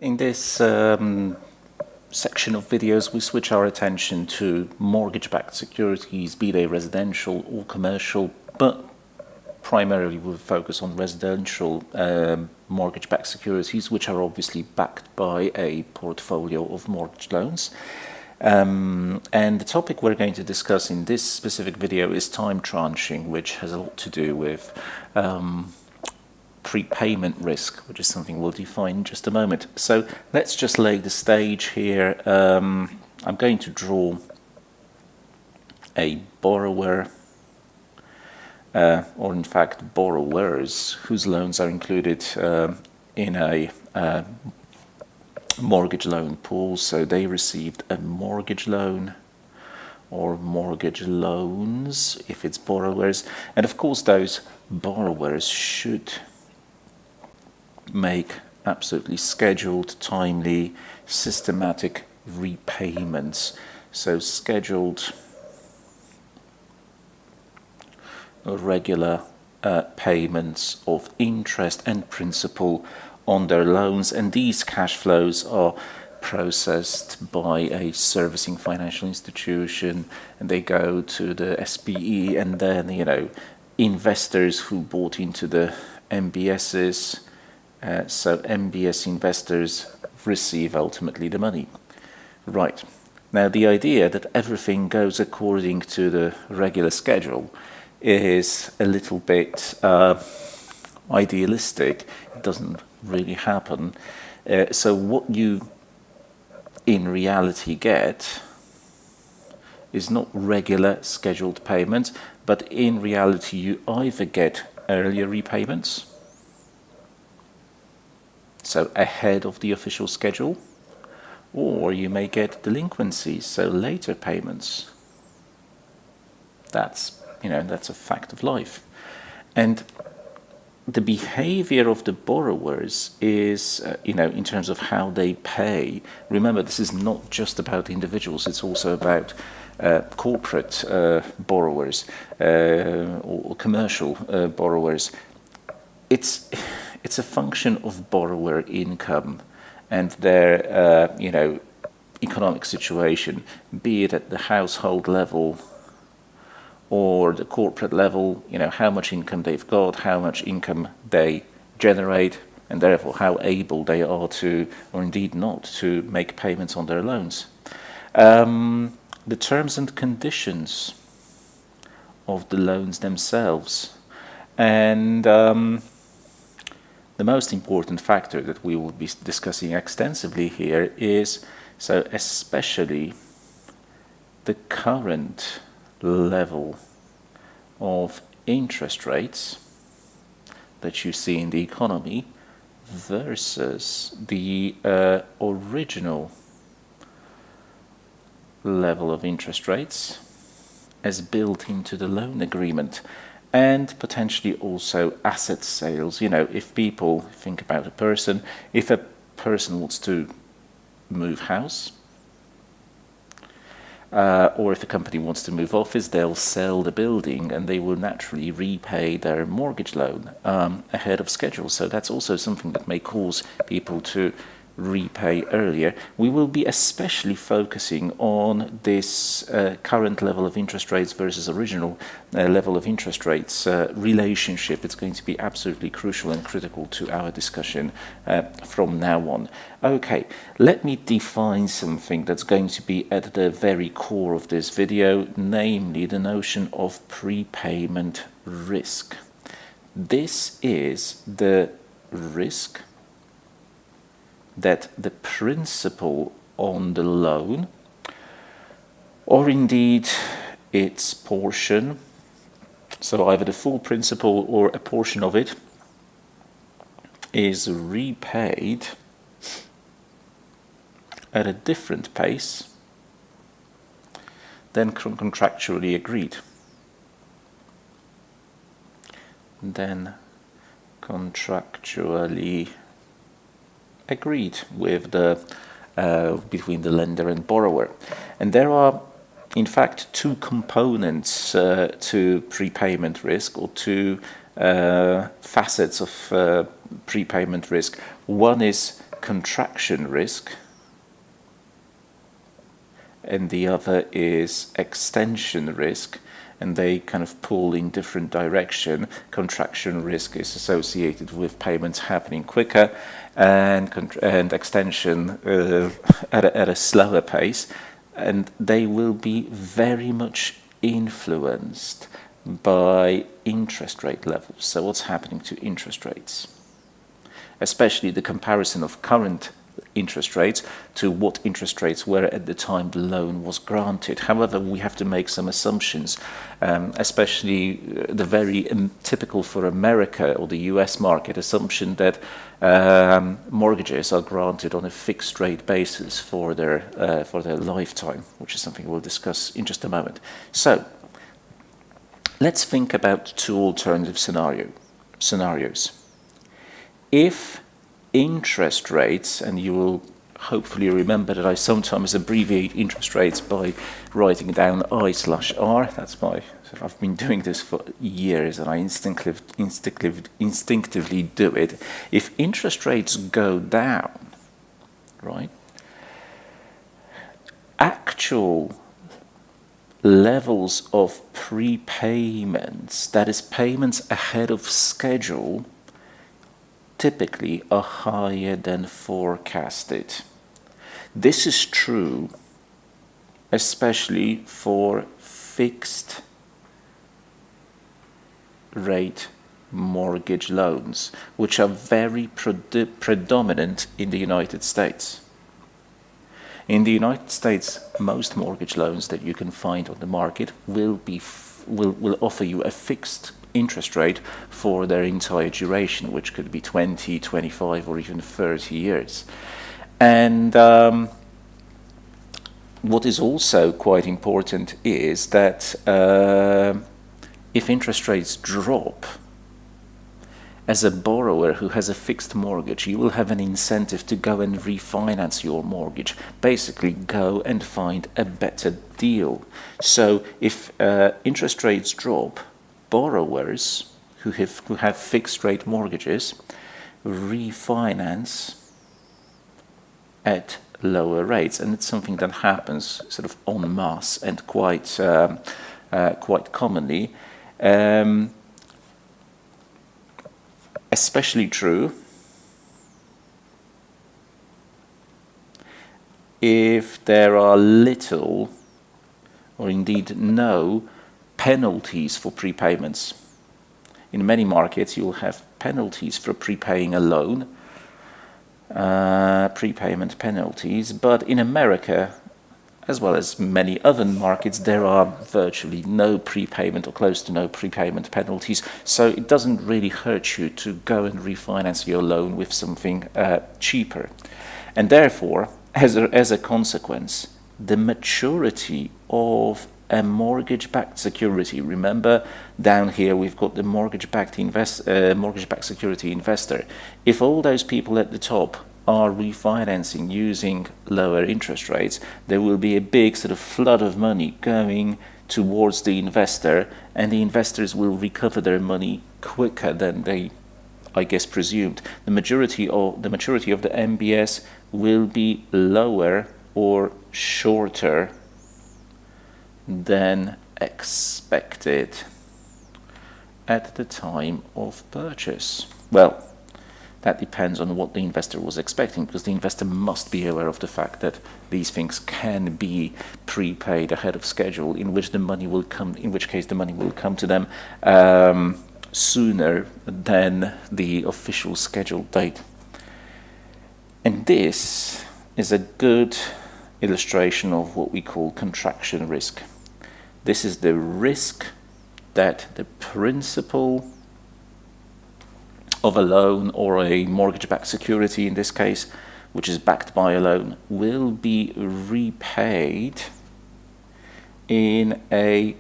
In this section of videos, we switch our attention to mortgage-backed securities, be they residential or commercial, but primarily we'll focus on residential mortgage-backed securities, which are obviously backed by a portfolio of mortgage loans. And the topic we're going to discuss in this specific video is time tranching, which has a lot to do with prepayment risk, which is something we'll define in just a moment. So let's just lay the stage here. I'm going to draw a borrower, or in fact borrowers, whose loans are included in a mortgage loan pool. So they received a mortgage loan or mortgage loans if it's borrowers, and of course those borrowers should make absolutely scheduled, timely, systematic repayments. So scheduled, regular payments of interest and principal on their loans, and these cash flows are processed by a servicing financial institution, and they go to the SPE, and then investors who bought into the MBSs, so MBS investors receive ultimately the money. Right. Now the idea that everything goes according to the regular schedule is a little bit idealistic. It doesn't really happen. So what you in reality get is not regular scheduled payments, but in reality you either get earlier repayments, so ahead of the official schedule, or you may get delinquencies, so later payments. That's a fact of life. And the behavior of the borrowers is, in terms of how they pay. Remember, this is not just about individuals, it's also about corporate borrowers or commercial borrowers. It's a function of borrower income and their, economic situation, be it at the household level or the corporate level, how much income they've got, how much income they generate, and therefore how able they are to, or indeed not, to make payments on their loans. The terms and conditions of the loans themselves, and the most important factor that we will be discussing extensively here is, so especially the current level of interest rates that you see in the economy versus the original level of interest rates as built into the loan agreement, and potentially also asset sales. If people think about if a person wants to move house, or if a company wants to move office, they'll sell the building and they will naturally repay their mortgage loan ahead of schedule. So that's also something that may cause people to repay earlier. We will be especially focusing on this current level of interest rates versus original level of interest rates relationship. It's going to be absolutely crucial and critical to our discussion from now on. Okay, let me define something that's going to be at the very core of this video, namely the notion of prepayment risk. This is the risk that the principal on the loan, or indeed its portion, so either the full principal or a portion of it, is repaid at a different pace than contractually agreed. With between the lender and borrower. And there are in fact two components to prepayment risk, or two facets of prepayment risk. One is contraction risk, and the other is extension risk, and they kind of pull in different direction. Contraction risk is associated with payments happening quicker, and extension at a slower pace, and they will be very much influenced by interest rate levels. So what's happening to interest rates? Especially the comparison of current interest rates to what interest rates were at the time the loan was granted. However, we have to make some assumptions, especially the very typical for America or the US market assumption that mortgages are granted on a fixed rate basis for their lifetime, which is something we'll discuss in just a moment. So let's think about two alternative scenarios. If interest rates, and you will hopefully remember that I sometimes abbreviate interest rates by writing down I/R. I've been doing this for years, and I instinctively do it. If interest rates go down, right, actual levels of prepayments, that is payments ahead of schedule, typically are higher than forecasted. This is true especially for fixed rate mortgage loans, which are very predominant in the United States. In the United States, most mortgage loans that you can find on the market will offer you a fixed interest rate for their entire duration, which could be 20, 25, or even 30 years. And what is also quite important is that if interest rates drop, as a borrower who has a fixed mortgage, you will have an incentive to go and refinance your mortgage. Basically, go and find a better deal. So if interest rates drop, borrowers who have fixed rate mortgages refinance at lower rates, and it's something that happens sort of en masse and quite commonly. Especially true if there are little or indeed no penalties for prepayments. In many markets, you'll have penalties for prepaying a loan, prepayment penalties, but in America, as well as many other markets, there are virtually no prepayment or close to no prepayment penalties, so it doesn't really hurt you to go and refinance your loan with something cheaper. And therefore, as a consequence, the maturity of a mortgage-backed security, remember down here we've got the mortgage-backed security investor. If all those people at the top are refinancing using lower interest rates, there will be a big sort of flood of money going towards the investor, and the investors will recover their money quicker than they, I guess, presumed. The maturity of the MBS will be lower or shorter than expected at the time of purchase. Well, that depends on what the investor was expecting, because the investor must be aware of the fact that these things can be prepaid ahead of schedule, in which case the money will come to them sooner than the official scheduled date. And this is a good illustration of what we call contraction risk. This is the risk that the principal of a loan or a mortgage-backed security, in this case, which is backed by a loan, will be repaid in a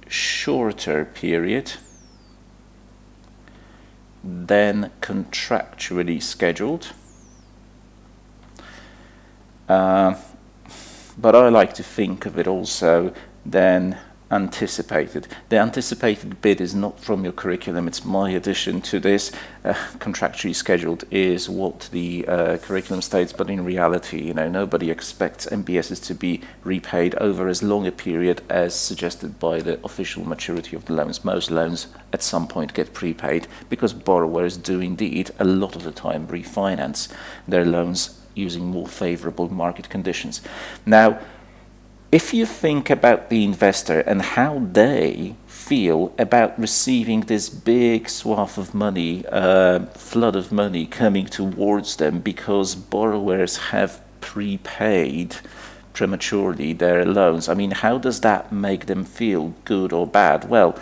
shorter period than contractually scheduled. But I like to think of it also then anticipated. The anticipated bid is not from your curriculum, it's my addition to this. Contractually scheduled is what the curriculum states, but in reality, nobody expects MBSs to be repaid over as long a period as suggested by the official maturity of the loans. Most loans at some point get prepaid because borrowers do indeed a lot of the time refinance their loans using more favorable market conditions. Now, if you think about the investor and how they feel about receiving this big swath of money, flood of money coming towards them because borrowers have prepaid prematurely their loans, how does that make them feel, good or bad? Well,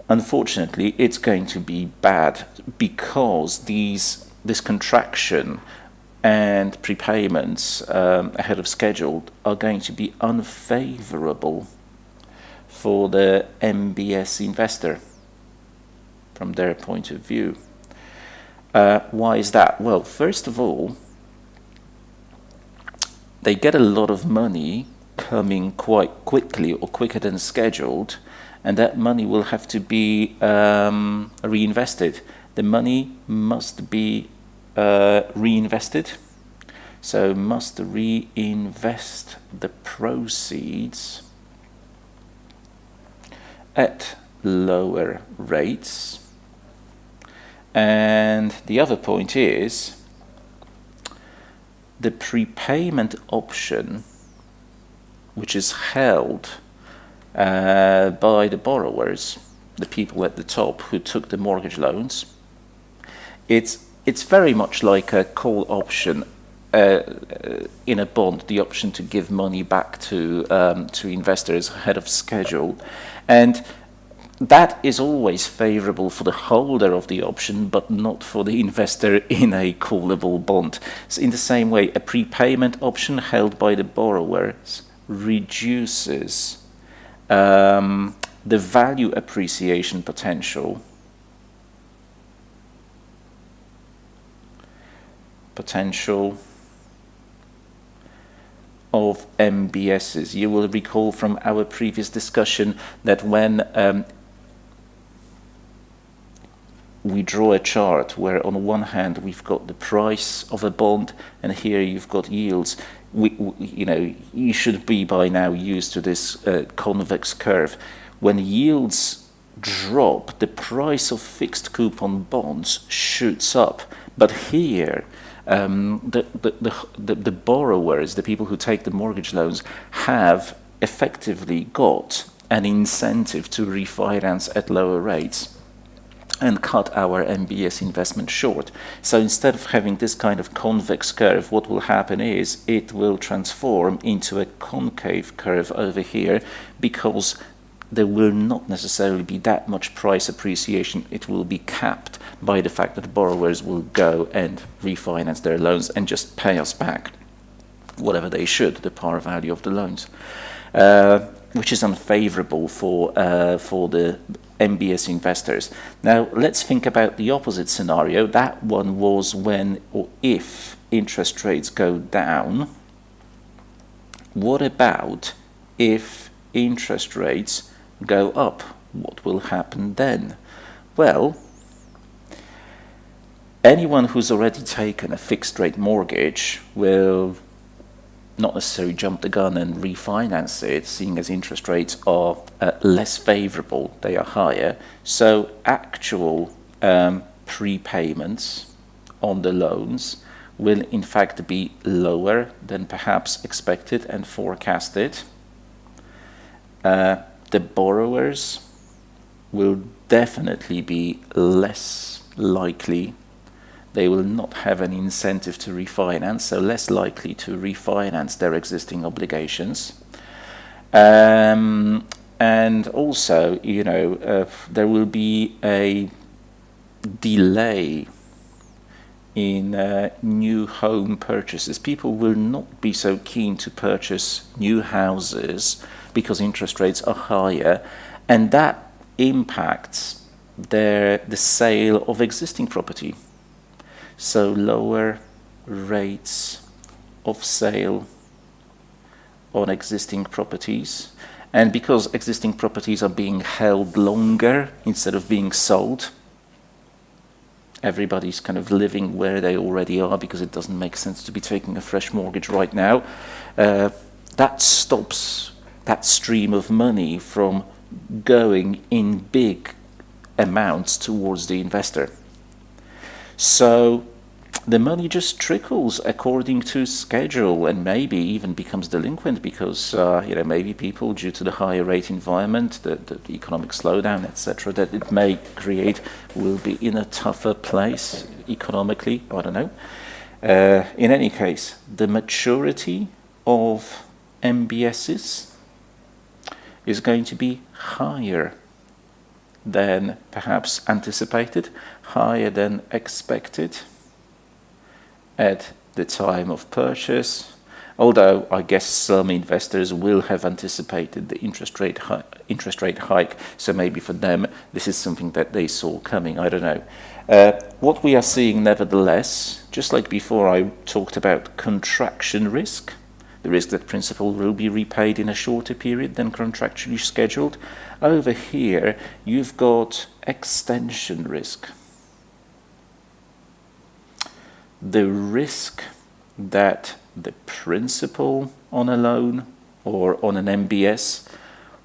unfortunately, it's going to be bad because this contraction and prepayments ahead of schedule are going to be unfavorable for the MBS investor from their point of view. Why is that? Well, first of all, they get a lot of money coming quite quickly or quicker than scheduled, and that money will have to be reinvested. The money must be reinvested, so must reinvest the proceeds at lower rates. And the other point is the prepayment option, which is held by the borrowers, the people at the top who took the mortgage loans. It's very much like a call option in a bond, the option to give money back to investors ahead of schedule, and that is always favorable for the holder of the option, but not for the investor in a callable bond. So in the same way, a prepayment option held by the borrowers reduces the value appreciation potential of MBSs. You will recall from our previous discussion that when we draw a chart where on one hand we've got the price of a bond and here you've got yields, you should be by now used to this convex curve. When yields drop, the price of fixed coupon bonds shoots up, but here the borrowers, the people who take the mortgage loans, have effectively got an incentive to refinance at lower rates and cut our MBS investment short. So instead of having this kind of convex curve, what will happen is it will transform into a concave curve over here, because there will not necessarily be that much price appreciation. It will be capped by the fact that borrowers will go and refinance their loans and just pay us back whatever they should, the par value of the loans, which is unfavorable for the MBS investors. Now let's think about the opposite scenario. That one was when or if interest rates go down. What about if interest rates go up? What will happen then? Well, anyone who's already taken a fixed rate mortgage will not necessarily jump the gun and refinance it, seeing as interest rates are less favorable, they are higher. So actual prepayments on the loans will in fact be lower than perhaps expected and forecasted. The borrowers will definitely be less likely. They will not have an incentive to refinance, so less likely to refinance their existing obligations. And also, there will be a delay in new home purchases. People will not be so keen to purchase new houses because interest rates are higher, and that impacts the sale of existing property. So lower rates of sale on existing properties, And because existing properties are being held longer instead of being sold, everybody's kind of living where they already are because it doesn't make sense to be taking a fresh mortgage right now. That stops that stream of money from going in big amounts towards the investor. So the money just trickles according to schedule, and maybe even becomes delinquent because maybe people, due to the higher rate environment, the economic slowdown, etc., that it may create, will be in a tougher place economically. I don't know. In any case, the maturity of MBSs is going to be higher than perhaps anticipated, higher than expected at the time of purchase, although I guess some investors will have anticipated the interest rate hike, so maybe for them this is something that they saw coming, I don't know. What we are seeing nevertheless, just like before I talked about contraction risk, the risk that principal will be repaid in a shorter period than contractually scheduled, over here you've got extension risk. The risk that the principal on a loan or on an MBS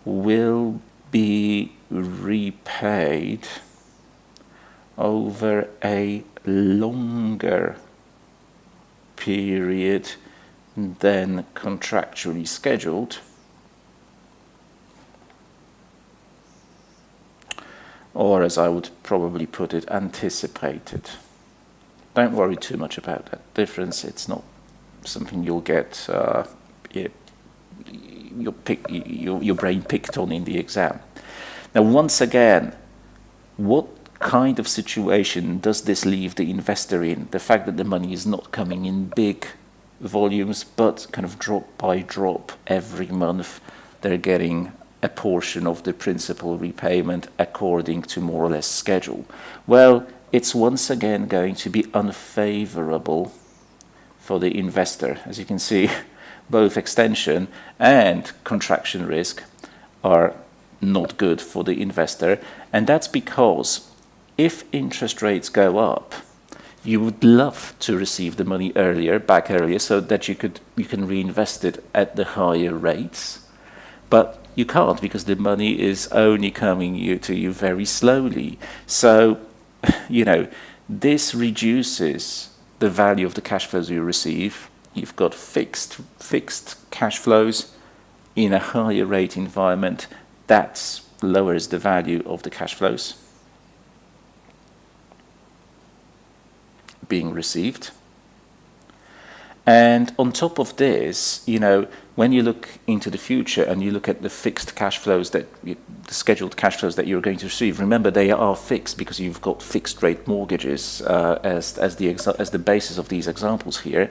will be repaid over a longer period than contractually scheduled, or as I would probably put it, anticipated. Don't worry too much about that difference. It's not something you'll get your brain picked on in the exam. Now, once again, what kind of situation does this leave the investor in? The fact that the money is not coming in big volumes, but kind of drop by drop every month, they're getting a portion of the principal repayment according to more or less schedule. Well, it's once again going to be unfavorable for the investor. As you can see, both extension and contraction risk are not good for the investor, and that's because if interest rates go up, you would love to receive the money back earlier, so that you can reinvest it at the higher rates, but you can't because the money is only coming to you very slowly. So, this reduces the value of the cash flows you receive. You've got fixed cash flows in a higher rate environment. That lowers the value of the cash flows being received. And on top of this, when you look into the future and you look at the fixed cash flows, the scheduled cash flows that you're going to receive, remember they are fixed because you've got fixed rate mortgages as the basis of these examples here.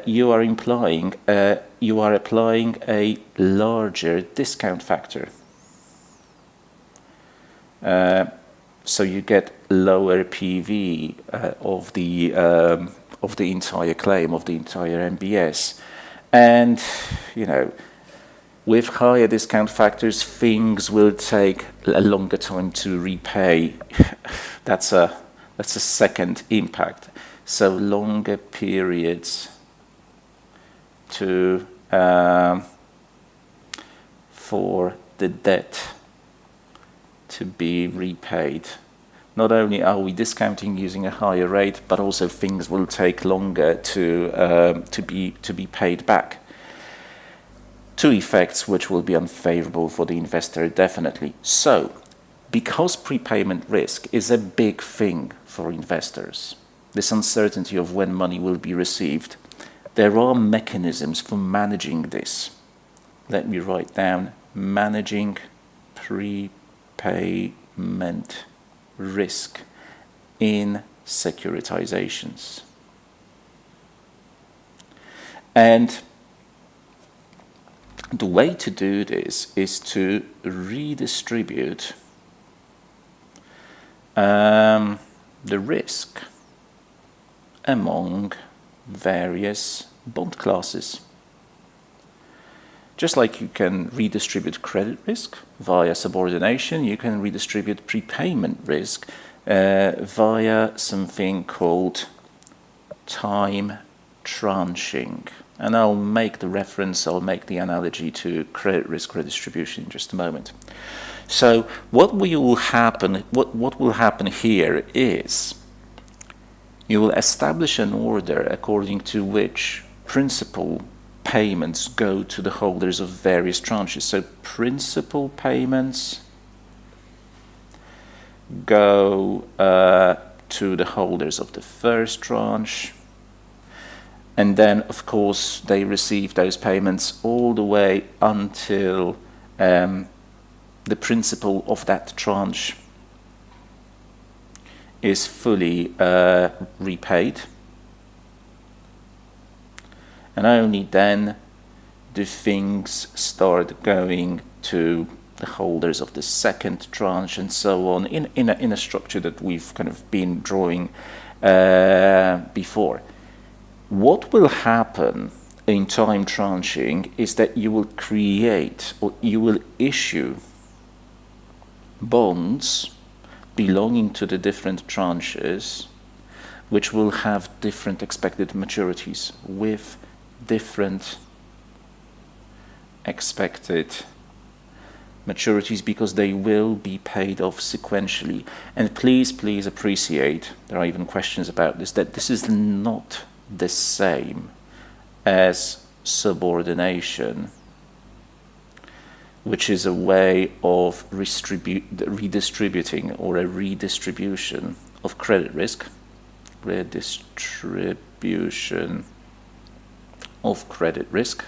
You are applying a larger discount factor. So you get lower PV of the entire claim, of the entire MBS. And, with higher discount factors, things will take a longer time to repay. That's a second impact. So longer periods for the debt to be repaid. Not only are we discounting using a higher rate, but also things will take longer to be paid back. Two effects which will be unfavorable for the investor, definitely. So, because prepayment risk is a big thing for investors, this uncertainty of when money will be received, there are mechanisms for managing this. Let me write down: managing prepayment risk in securitizations. And the way to do this is to redistribute the risk among various bond classes. Just like you can redistribute credit risk via subordination, you can redistribute prepayment risk via something called time tranching. And I'll make the analogy to credit risk redistribution in just a moment. So what will happen here is you will establish an order according to which principal payments go to the holders of various tranches. So principal payments go to the holders of the first tranche, and then of course they receive those payments all the way until the principal of that tranche is fully repaid. And only then do things start going to the holders of the second tranche and so on in a structure that we've kind of been drawing before. What will happen in time tranching is that you will create or you will issue bonds belonging to the different tranches, which will have different expected maturities with different expected maturities, because they will be paid off sequentially. And please appreciate, there are even questions about this, that this is not the same as subordination, which is a way of redistributing or a redistribution of credit risk. Redistribution of credit risk.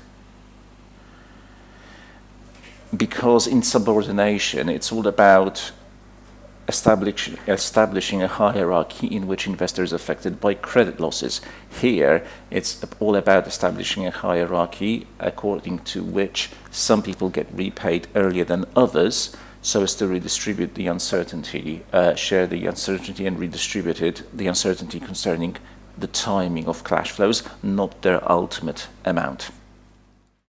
Because in subordination, it's all about establishing a hierarchy in which investors are affected by credit losses. Here, it's all about establishing a hierarchy according to which some people get repaid earlier than others, so as to redistribute the uncertainty, share the uncertainty and redistribute the uncertainty concerning the timing of cash flows, not their ultimate amount.